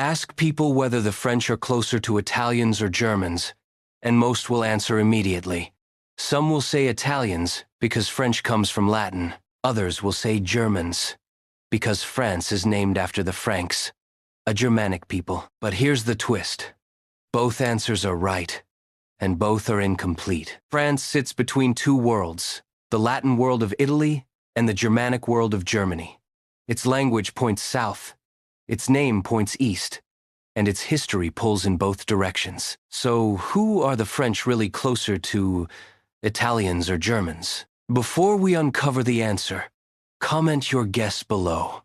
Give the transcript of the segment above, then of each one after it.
Ask people whether the French are closer to Italians or Germans, and most will answer immediately. Some will say Italians, because French comes from Latin. Others will say Germans, because France is named after the Franks, a Germanic people. But here's the twist. Both answers are right, and both are incomplete. France sits between two worlds, the Latin world of Italy and the Germanic world of Germany. Its language points south, its name points east, and its history pulls in both directions. So who are the French really closer to, Italians or Germans? Before we uncover the answer, comment your guess below.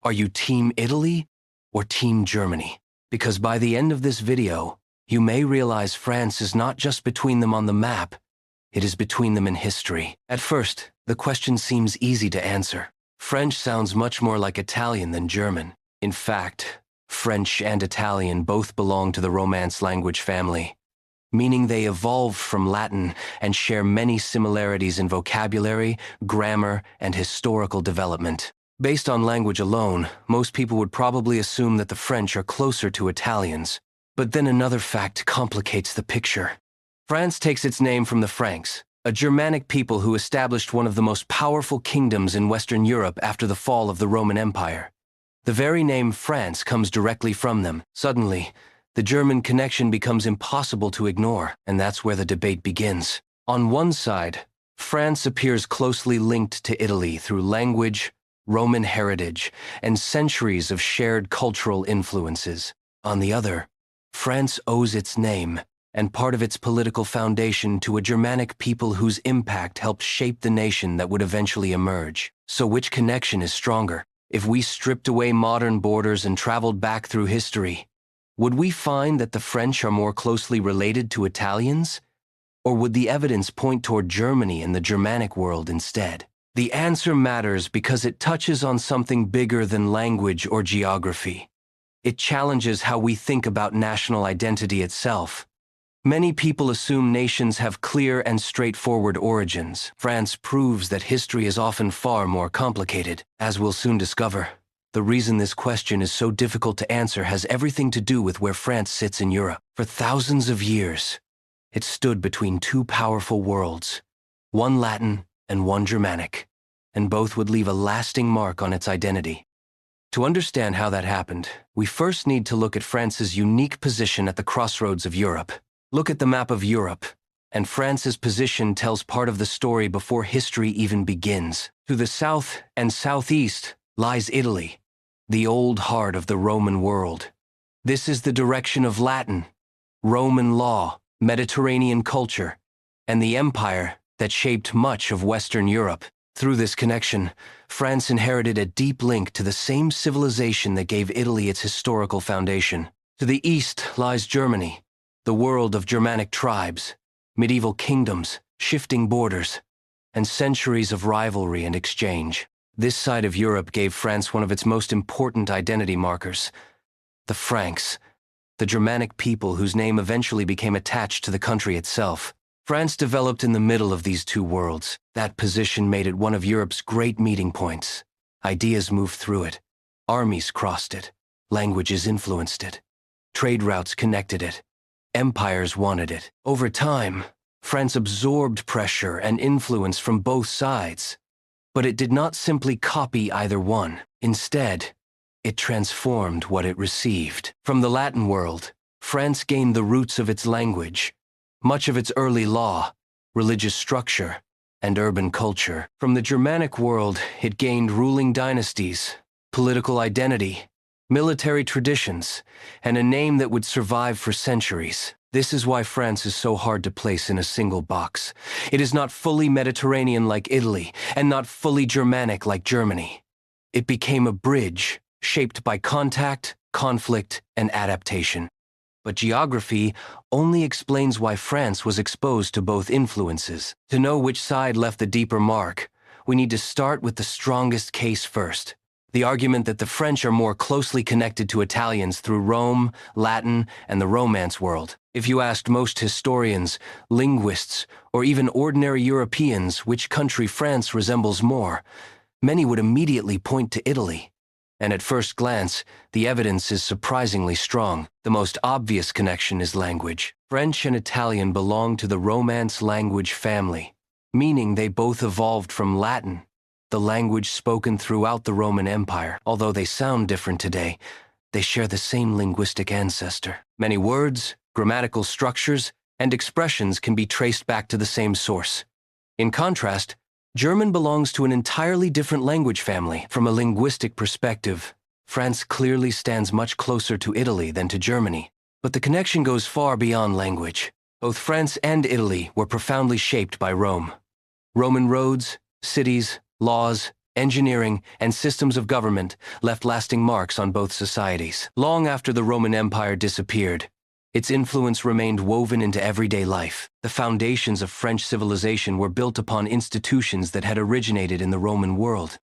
Are you Team Italy or Team Germany? Because by the end of this video, you may realize France is not just between them on the map, it is between them in history. At first, the question seems easy to answer. French sounds much more like Italian than German. In fact, French and Italian both belong to the Romance language family, meaning they evolved from Latin and share many similarities in vocabulary, grammar, and historical development. Based on language alone, most people would probably assume that the French are closer to Italians. But then another fact complicates the picture. France takes its name from the Franks, a Germanic people who established one of the most powerful kingdoms in Western Europe after the fall of the Roman Empire. The very name France comes directly from them. Suddenly, the German connection becomes impossible to ignore, and that's where the debate begins. On one side, France appears closely linked to Italy through language, Roman heritage, and centuries of shared cultural influences. On the other, France owes its name and part of its political foundation to a Germanic people whose impact helped shape the nation that would eventually emerge. So which connection is stronger? If we stripped away modern borders and traveled back through history, would we find that the French are more closely related to Italians? Or would the evidence point toward Germany and the Germanic world instead? The answer matters because it touches on something bigger than language or geography. It challenges how we think about national identity itself. Many people assume nations have clear and straightforward origins. France proves that history is often far more complicated. As we'll soon discover, the reason this question is so difficult to answer has everything to do with where France sits in Europe. For thousands of years, it stood between two powerful worlds, one Latin and one Germanic, and both would leave a lasting mark on its identity. To understand how that happened, we first need to look at France's unique position at the crossroads of Europe. Look at the map of Europe, and France's position tells part of the story before history even begins. To the south and southeast lies Italy, the old heart of the Roman world. This is the direction of Latin, Roman law, Mediterranean culture, and the empire that shaped much of Western Europe. Through this connection, France inherited a deep link to the same civilization that gave Italy its historical foundation. To the east lies Germany, the world of Germanic tribes, medieval kingdoms, shifting borders, and centuries of rivalry and exchange. This side of Europe gave France one of its most important identity markers, the Franks, the Germanic people whose name eventually became attached to the country itself. France developed in the middle of these two worlds. That position made it one of Europe's great meeting points. Ideas moved through it. Armies crossed it. Languages influenced it. Trade routes connected it. Empires wanted it. Over time, France absorbed pressure and influence from both sides. But it did not simply copy either one. Instead, it transformed what it received. From the Latin world, France gained the roots of its language, much of its early law, religious structure, and urban culture. From the Germanic world, it gained ruling dynasties, political identity, military traditions, and a name that would survive for centuries. This is why France is so hard to place in a single box. It is not fully Mediterranean like Italy, and not fully Germanic like Germany. It became a bridge, shaped by contact, conflict, and adaptation. But geography only explains why France was exposed to both influences. To know which side left the deeper mark, we need to start with the strongest case first. The argument that the French are more closely connected to Italians through Rome, Latin, and the Romance world. If you asked most historians, linguists, or even ordinary Europeans which country France resembles more, many would immediately point to Italy. And at first glance, the evidence is surprisingly strong. The most obvious connection is language. French and Italian belong to the Romance language family, meaning they both evolved from Latin, the language spoken throughout the Roman Empire. Although they sound different today, they share the same linguistic ancestor. Many words, grammatical structures, and expressions can be traced back to the same source. In contrast, German belongs to an entirely different language family. From a linguistic perspective, France clearly stands much closer to Italy than to Germany. But the connection goes far beyond language. Both France and Italy were profoundly shaped by Rome. Roman roads, cities, laws, engineering, and systems of government left lasting marks on both societies. Long after the Roman Empire disappeared, its influence remained woven into everyday life. The foundations of French civilization were built upon institutions that had originated in the Roman world.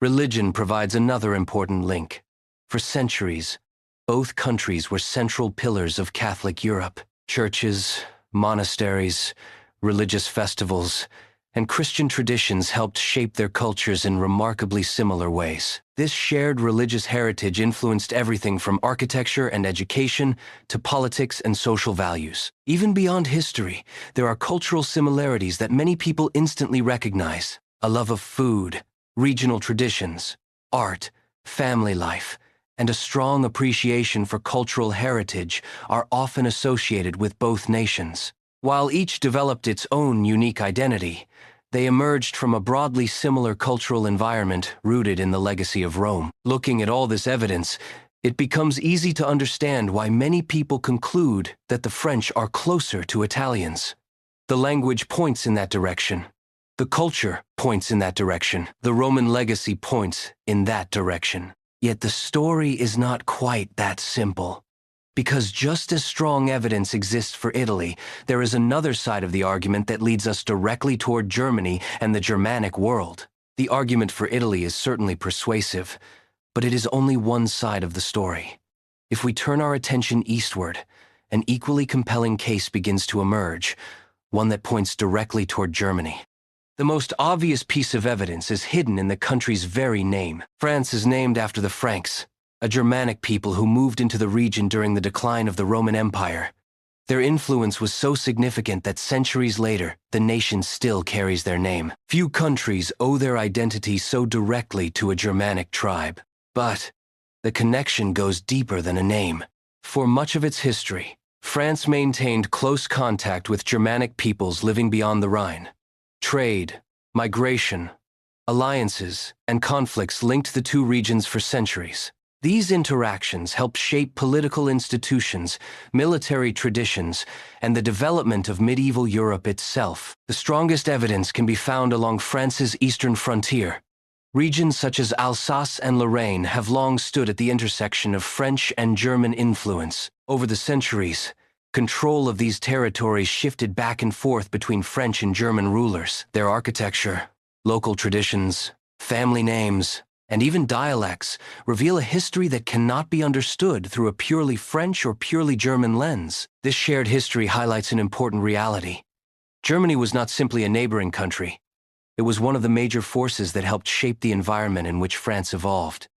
Religion provides another important link. For centuries, both countries were central pillars of Catholic Europe. Churches, monasteries, religious festivals, and Christian traditions helped shape their cultures in remarkably similar ways. This shared religious heritage influenced everything from architecture and education to politics and social values. Even beyond history, there are cultural similarities that many people instantly recognize. A love of food, regional traditions, art, family life, and a strong appreciation for cultural heritage are often associated with both nations. While each developed its own unique identity, they emerged from a broadly similar cultural environment rooted in the legacy of Rome. Looking at all this evidence, it becomes easy to understand why many people conclude that the French are closer to Italians. The language points in that direction. The culture points in that direction. The Roman legacy points in that direction. Yet the story is not quite that simple. Because just as strong evidence exists for Italy, there is another side of the argument that leads us directly toward Germany and the Germanic world. The argument for Italy is certainly persuasive, but it is only one side of the story. If we turn our attention eastward, an equally compelling case begins to emerge, one that points directly toward Germany. The most obvious piece of evidence is hidden in the country's very name. France is named after the Franks, a Germanic people who moved into the region during the decline of the Roman Empire. Their influence was so significant that centuries later, the nation still carries their name. Few countries owe their identity so directly to a Germanic tribe. But the connection goes deeper than a name. For much of its history, France maintained close contact with Germanic peoples living beyond the Rhine. Trade, migration, alliances, and conflicts linked the two regions for centuries. These interactions helped shape political institutions, military traditions, and the development of medieval Europe itself. The strongest evidence can be found along France's eastern frontier. Regions such as Alsace and Lorraine have long stood at the intersection of French and German influence. Over the centuries, control of these territories shifted back and forth between French and German rulers. Their architecture, local traditions, family names, and even dialects reveal a history that cannot be understood through a purely French or purely German lens. This shared history highlights an important reality. Germany was not simply a neighboring country. It was one of the major forces that helped shape the environment in which France evolved.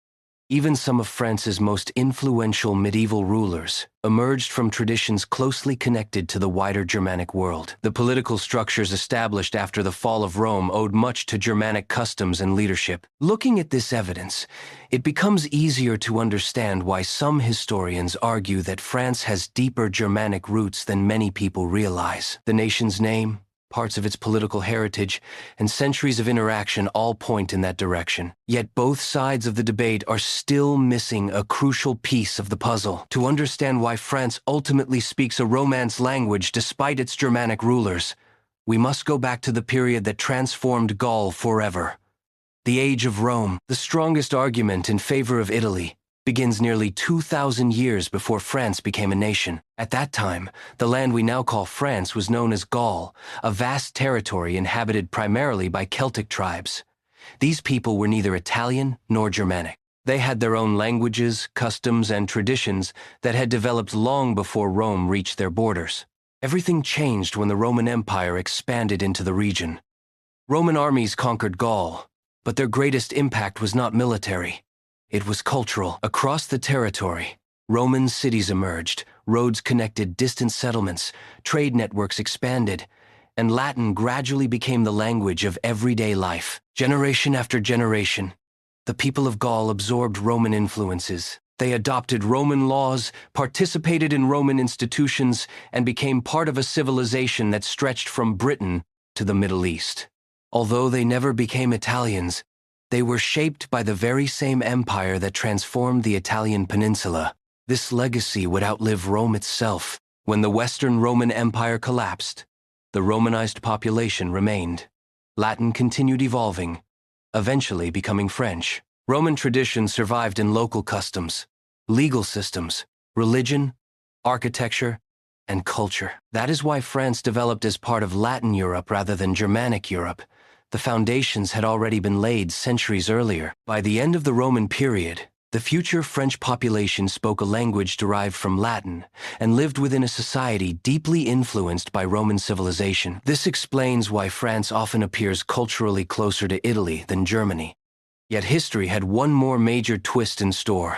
Even some of France's most influential medieval rulers emerged from traditions closely connected to the wider Germanic world. The political structures established after the fall of Rome owed much to Germanic customs and leadership. Looking at this evidence, it becomes easier to understand why some historians argue that France has deeper Germanic roots than many people realize. The nation's name, parts of its political heritage, and centuries of interaction all point in that direction. Yet both sides of the debate are still missing a crucial piece of the puzzle. To understand why France ultimately speaks a Romance language despite its Germanic rulers, we must go back to the period that transformed Gaul forever. The Age of Rome. The strongest argument in favor of Italy begins nearly 2,000 years before France became a nation. At that time, the land we now call France was known as Gaul, a vast territory inhabited primarily by Celtic tribes. These people were neither Italian nor Germanic. They had their own languages, customs, and traditions that had developed long before Rome reached their borders. Everything changed when the Roman Empire expanded into the region. Roman armies conquered Gaul, but their greatest impact was not military. It was cultural. Across the territory, Roman cities emerged, roads connected distant settlements, trade networks expanded, and Latin gradually became the language of everyday life. Generation after generation, the people of Gaul absorbed Roman influences. They adopted Roman laws, participated in Roman institutions, and became part of a civilization that stretched from Britain to the Middle East. Although they never became Italians, they were shaped by the very same empire that transformed the Italian peninsula. This legacy would outlive Rome itself. When the Western Roman Empire collapsed, the Romanized population remained. Latin continued evolving, eventually becoming French. Roman tradition survived in local customs, legal systems, religion, architecture, and culture. That is why France developed as part of Latin Europe rather than Germanic Europe. The foundations had already been laid centuries earlier. By the end of the Roman period, the future French population spoke a language derived from Latin and lived within a society deeply influenced by Roman civilization. This explains why France often appears culturally closer to Italy than Germany. Yet history had one more major twist in store.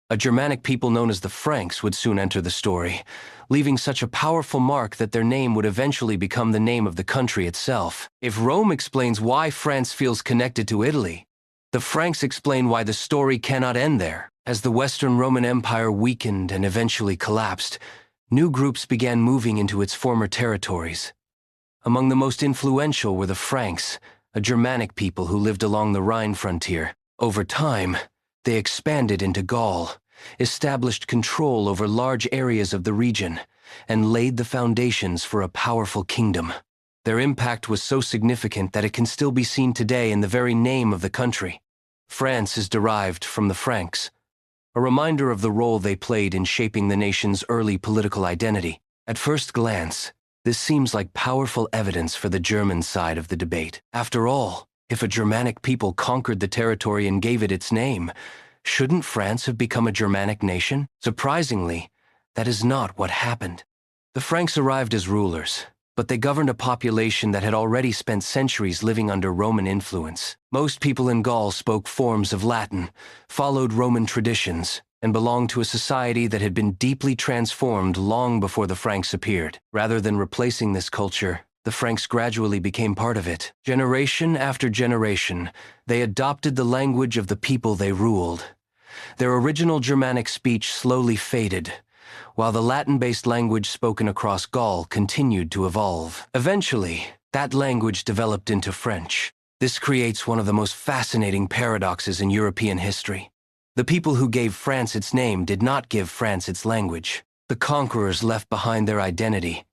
A Germanic people known as the Franks would soon enter the story, leaving such a powerful mark that their name would eventually become the name of the country itself. If Rome explains why France feels connected to Italy, the Franks explain why the story cannot end there. As the Western Roman Empire weakened and eventually collapsed, new groups began moving into its former territories. Among the most influential were the Franks, a Germanic people who lived along the Rhine frontier. Over time, they expanded into Gaul, established control over large areas of the region, and laid the foundations for a powerful kingdom. Their impact was so significant that it can still be seen today in the very name of the country. France is derived from the Franks, a reminder of the role they played in shaping the nation's early political identity. At first glance, this seems like powerful evidence for the German side of the debate. After all, if a Germanic people conquered the territory and gave it its name, shouldn't France have become a Germanic nation? Surprisingly, that is not what happened. The Franks arrived as rulers, but they governed a population that had already spent centuries living under Roman influence. Most people in Gaul spoke forms of Latin, followed Roman traditions, and belonged to a society that had been deeply transformed long before the Franks appeared. Rather than replacing this culture, the Franks gradually became part of it. Generation after generation, they adopted the language of the people they ruled. Their original Germanic speech slowly faded, while the Latin-based language spoken across Gaul continued to evolve. Eventually, that language developed into French. This creates one of the most fascinating paradoxes in European history. The people who gave France its name did not give France its language. The conquerors left behind their identity,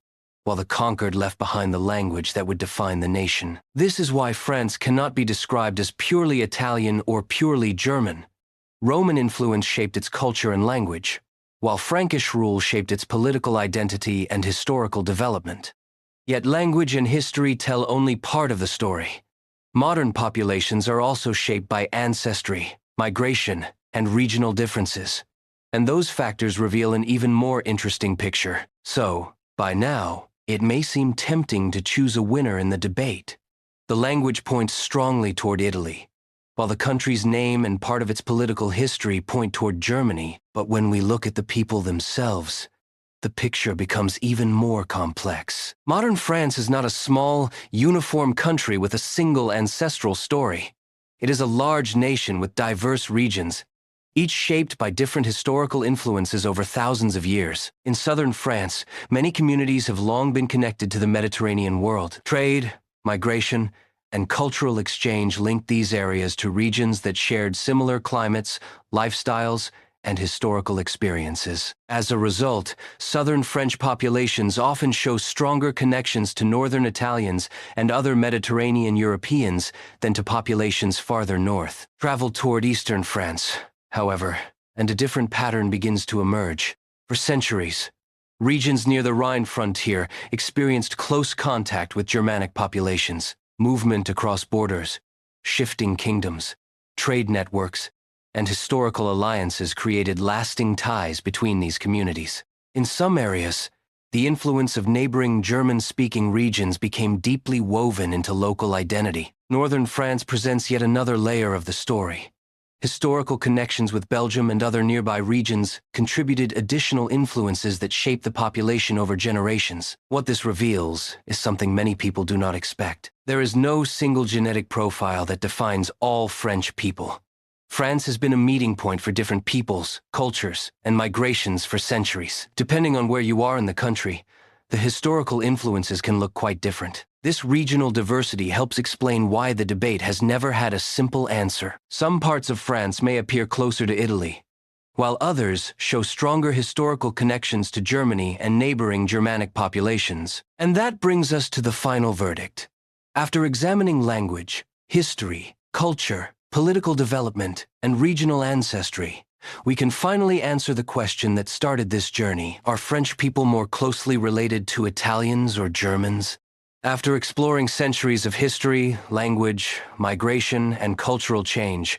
while the conquered left behind the language that would define the nation. This is why France cannot be described as purely Italian or purely German. Roman influence shaped its culture and language, while Frankish rule shaped its political identity and historical development. Yet language and history tell only part of the story. Modern populations are also shaped by ancestry, migration, and regional differences. And those factors reveal an even more interesting picture. So, by now, it may seem tempting to choose a winner in the debate. The language points strongly toward Italy, while the country's name and part of its political history point toward Germany. But when we look at the people themselves, the picture becomes even more complex. Modern France is not a small, uniform country with a single ancestral story. It is a large nation with diverse regions, each shaped by different historical influences over thousands of years. In southern France, many communities have long been connected to the Mediterranean world. Trade, migration, and cultural exchange linked these areas to regions that shared similar climates, lifestyles, and historical experiences. As a result, southern French populations often show stronger connections to northern Italians and other Mediterranean Europeans than to populations farther north. Travel toward eastern France, however, and a different pattern begins to emerge. For centuries, regions near the Rhine frontier experienced close contact with Germanic populations. Movement across borders, shifting kingdoms, trade networks, and historical alliances created lasting ties between these communities. In some areas, the influence of neighboring German-speaking regions became deeply woven into local identity. Northern France presents yet another layer of the story. Historical connections with Belgium and other nearby regions contributed additional influences that shaped the population over generations. What this reveals is something many people do not expect. There is no single genetic profile that defines all French people. France has been a meeting point for different peoples, cultures, and migrations for centuries. Depending on where you are in the country, the historical influences can look quite different. This regional diversity helps explain why the debate has never had a simple answer. Some parts of France may appear closer to Italy, while others show stronger historical connections to Germany and neighboring Germanic populations. And that brings us to the final verdict. After examining language, history, culture, political development, and regional ancestry, we can finally answer the question that started this journey. Are French people more closely related to Italians or Germans? After exploring centuries of history, language, migration, and cultural change,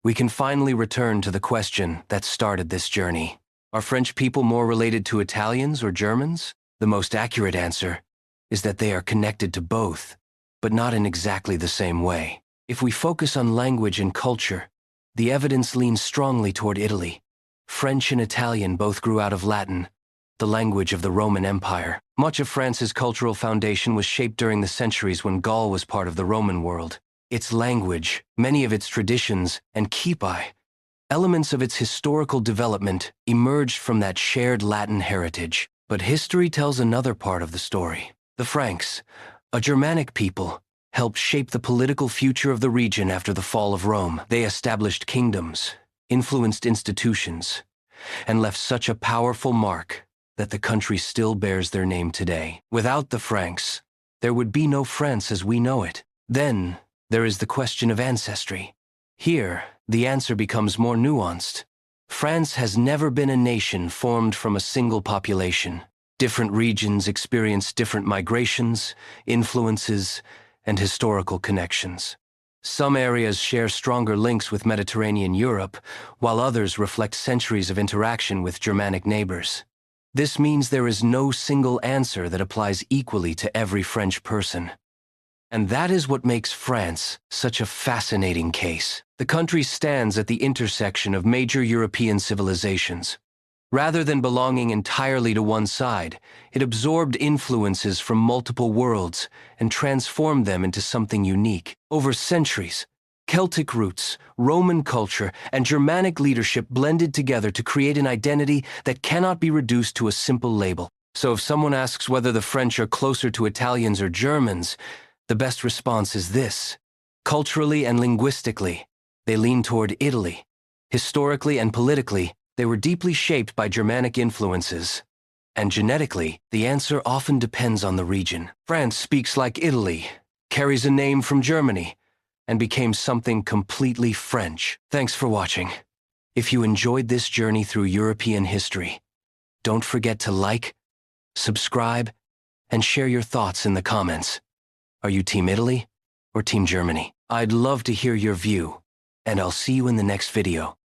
we can finally return to the question that started this journey. Are French people more related to Italians or Germans? The most accurate answer is that they are connected to both, but not in exactly the same way. If we focus on language and culture, the evidence leans strongly toward Italy. French and Italian both grew out of Latin, the language of the Roman Empire. Much of France's cultural foundation was shaped during the centuries when Gaul was part of the Roman world. Its language, many of its traditions, and elements of its historical development emerged from that shared Latin heritage. But history tells another part of the story. The Franks, a Germanic people, helped shape the political future of the region after the fall of Rome. They established kingdoms, influenced institutions, and left such a powerful mark that the country still bears their name today. Without the Franks, there would be no France as we know it. Then, there is the question of ancestry. Here, the answer becomes more nuanced. France has never been a nation formed from a single population. Different regions experience different migrations, influences, and historical connections. Some areas share stronger links with Mediterranean Europe, while others reflect centuries of interaction with Germanic neighbors. This means there is no single answer that applies equally to every French person. And that is what makes France such a fascinating case. The country stands at the intersection of major European civilizations. Rather than belonging entirely to one side, it absorbed influences from multiple worlds and transformed them into something unique. Over centuries, Celtic roots, Roman culture, and Germanic leadership blended together to create an identity that cannot be reduced to a simple label. So if someone asks whether the French are closer to Italians or Germans, the best response is this. Culturally and linguistically, they lean toward Italy. Historically and politically, they were deeply shaped by Germanic influences. And genetically, the answer often depends on the region. France speaks like Italy, carries a name from Germany, and became something completely French. Thanks for watching. If you enjoyed this journey through European history, don't forget to like, subscribe, and share your thoughts in the comments. Are you Team Italy or Team Germany? I'd love to hear your view, and I'll see you in the next video.